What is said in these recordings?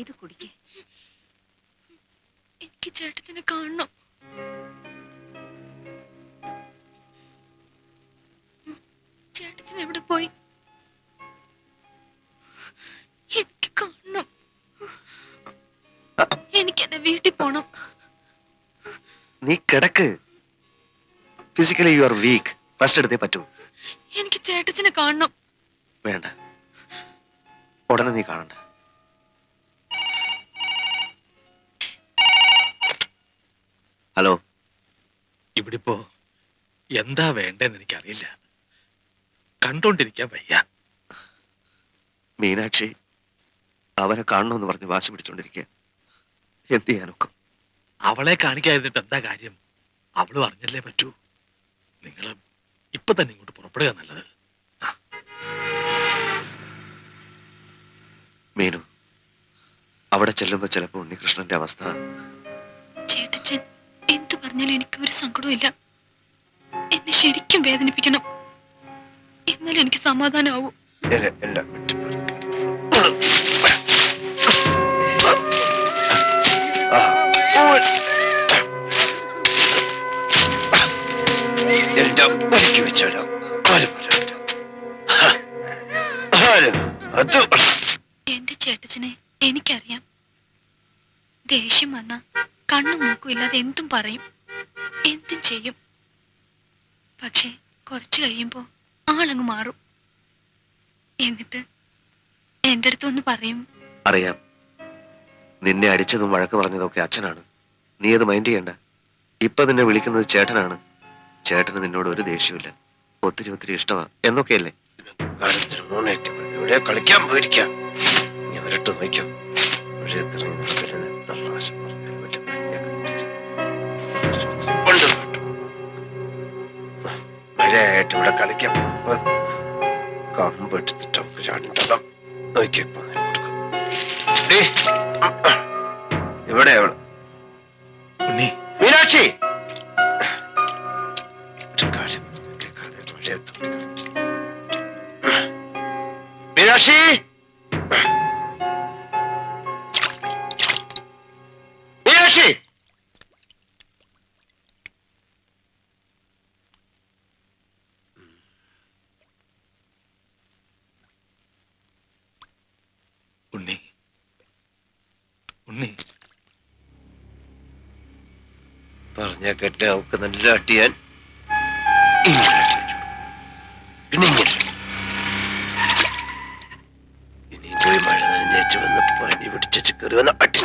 ഇത് കുടിക്കേ. എനിക്ക് ചേട്ടത്തിനെ കാണണം. ചേട്ടത്തിന് എവിടെ പോയി? എനിക്ക് കാണണം. എനിക്ക് എന്റെ വീട്ടിൽ പോണം. നീ കിടക്ക്. Physically you are week. Rest എടുത്തേ പറ്റൂ. എനിക്ക് ചേട്ടത്തിനെ കാണണം. വേണ്ട, ഉടനെ നീ കാണണ്ട. ഹലോ. ഇവിടിപ്പോ എന്താ വേണ്ടെന്ന് എനിക്കറിയില്ല. കണ്ടോണ്ടിരിക്കാൻ വയ്യ. മീനാക്ഷി അവനെ കാണണമെന്ന് പറഞ്ഞ് വാശി പിടിച്ചോണ്ടിരിക്കുക. എന്ത് ചെയ്യാനൊക്കെ. അവളെ കാണിക്കാതിരുന്നിട്ട് എന്താ കാര്യം? അവള് പറഞ്ഞല്ലേ പറ്റൂ. നിങ്ങൾ ഇപ്പൊ തന്നെ ഇങ്ങോട്ട് പുറപ്പെടുക നല്ലത്. മീനു, അവിടെ ചെല്ലുമ്പോ ചിലപ്പോ ഉണ്ണികൃഷ്ണന്റെ അവസ്ഥ. ചേട്ടച്ചൻ എന്ത് പറഞ്ഞാലും എനിക്ക് ഒരു സങ്കടവും ഇല്ല. എന്നെ ശരിക്കും വേദനിപ്പിക്കണം, എന്നാലും എനിക്ക് സമാധാനമാവും. എന്റെ ചേട്ടച്ചനെ എനിക്കറിയാം. ദേഷ്യം വന്ന കണ്ണും മൂക്കും ഇല്ലാതെ എന്തും പറയും, എന്തും ചെയ്യും. പക്ഷെ കുറച്ചു കഴിയുമ്പോ ആളങ്ങ് മാറും. എന്നിട്ട് എന്റെ അടുത്ത് ഒന്ന് പറയും. അറിയാം, നിന്നെ അടിച്ചതും വഴക്ക് പറഞ്ഞതൊക്കെ അച്ഛനാണ്. നീ അത് മൈൻഡ് ചെയ്യണ്ട. ഇപ്പൊ നിന്നെ വിളിക്കുന്നത് ചേട്ടനാണ്. ചേട്ടന് നിന്നോട് ഒരു ദേഷ്യമില്ല, ഒത്തിരി ഒത്തിരി ഇഷ്ടമാ എന്നൊക്കെയല്ലേ. ഇവിടെ കളിക്കാൻ പോയിരിക്കാം. നീ അവരിട്ട് നോക്കാം. മഴയായിട്ട് ഇവിടെ കളിക്കാം. കമ്പെടുത്തിട്ട് രണ്ടെണ്ണം നോക്കിയപ്പോ ഇവിടെ മീനാക്ഷി മീനാക്ഷി മീനാക്ഷി ഉണ്ണി, ഉണ്ണി പറഞ്ഞ കേട്ട അവക്ക് നല്ല അട്ടിയാൻ. പിന്നെ ഇനിയും പോയി മഴ നനഞ്ഞേച്ച് വന്ന് പനി പിടിച്ചു കയറി വന്ന അട്ടി.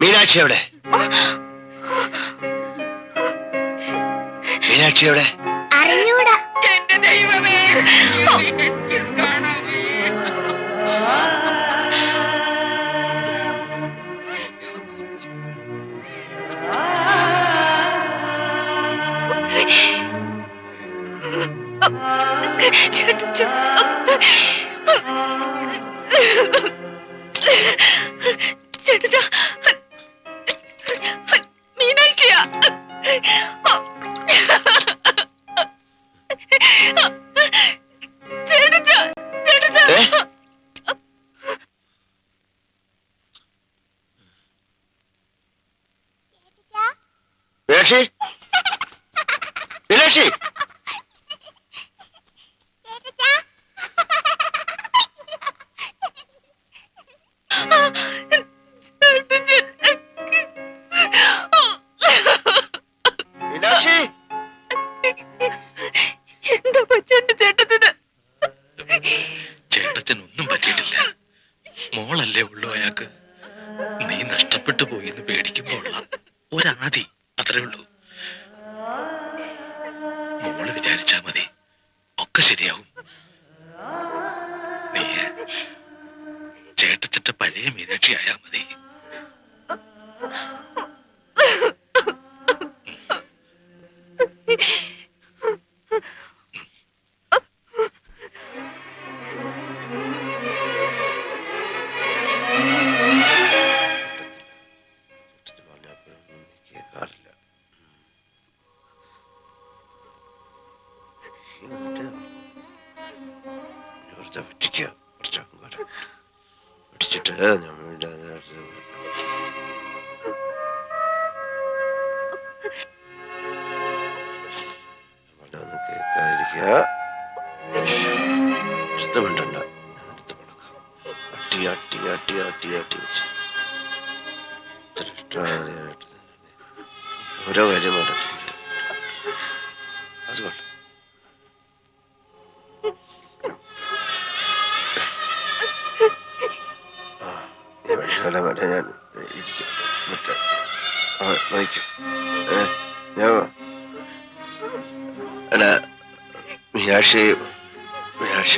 മീനാക്ഷി എവിടെ? മീനാക്ഷി എവിടെ? അറിഞ്ഞൂടാ. എന്റെ ദൈവമേ, മീനാക്ഷിയാ. മീനാക്ഷി, മീനാക്ഷി മീനാക്ഷി എന്താ പറ്റുണ്ട് ചേട്ടത്തിന്? ചേട്ടച്ചൻ ഒന്നും പറ്റിയിട്ടില്ല. മോളല്ലേ ഉള്ളൂ അയാൾക്ക്. നീ നഷ്ടപ്പെട്ടു പോയി എന്ന് പേടിക്കുമ്പോഴുള്ള ഒരാദി, അത്രേ ഉള്ളൂ. മോള് വിചാരിച്ചാ മതി, ഒക്കെ ശരിയാവും. നീ ചേട്ടച്ചന്റെ പഴയ മീനാക്ഷി ആയാ മതി. ഒന്ന് കേൾക്കാതിരിക്കുക. ഇഷ്ടമുണ്ടണ്ട എടുത്ത് കൊടുക്കാം. അട്ടി അട്ടി അട്ടി അട്ടി അട്ടി വെച്ച് ഓരോ കാര്യം പറഞ്ഞിട്ടില്ല. അതുകൊണ്ട് ഞാൻ ഇരിക്കും. മറ്റേ നോക്കും. ഞാൻ അല്ല മീനാക്ഷി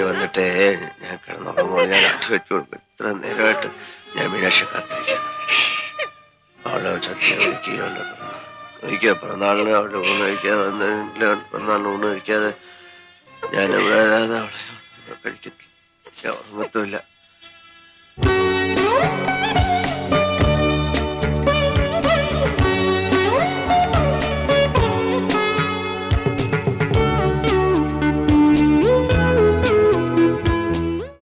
വന്നിട്ടേ ഞാൻ കിടന്നുറങ്ങുമ്പോൾ ഞാൻ അട്ടി വെച്ചു കൊടുക്കും. ഇത്ര നേരമായിട്ട് ഞാൻ മീനാക്ഷി കാത്തിരിക്കുന്നു. അവളെ സത്യം വിളിക്കുകയുണ്ട്. നോക്കിയാ പിറന്നാളിന് അവളുടെ ഊണ് കഴിക്കാതെ വന്നില്ല. പിറന്നാളിന് ഊണ് കഴിക്കാതെ ഞാൻ ഇവിടെ വരാതെ അവളെ കഴിക്കത്തില്ല. ഞാൻ ഉറങ്ങത്തുമില്ല.